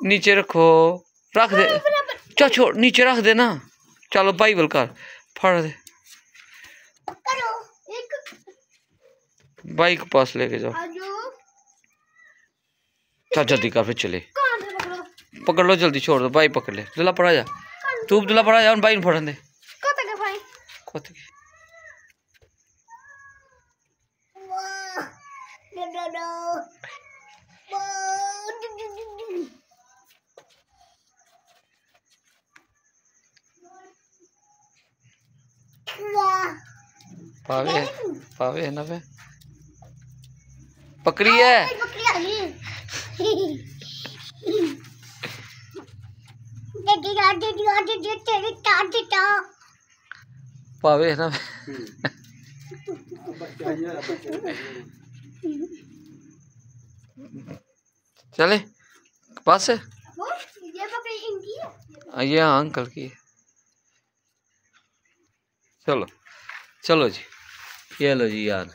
नीचे रखो, रख दे। चल छोड़, नीचे रख दे ना। चलो भाई बलकर फड़ दे, भाई के पास लेके जाओ। चल जल्दी कर, फिर चले। पकड़ लो जल्दी, छोड़ दो, भाई पकड़ ले। दुला पड़ा जा, तू दुला पड़ा जा, भाई फड़न दे। पावे पावे है ना, पे पकड़ी है। पावे है ना। चले पास से, ये हाँ अंकल की है। चलो चलो जी, ये लो जी यार।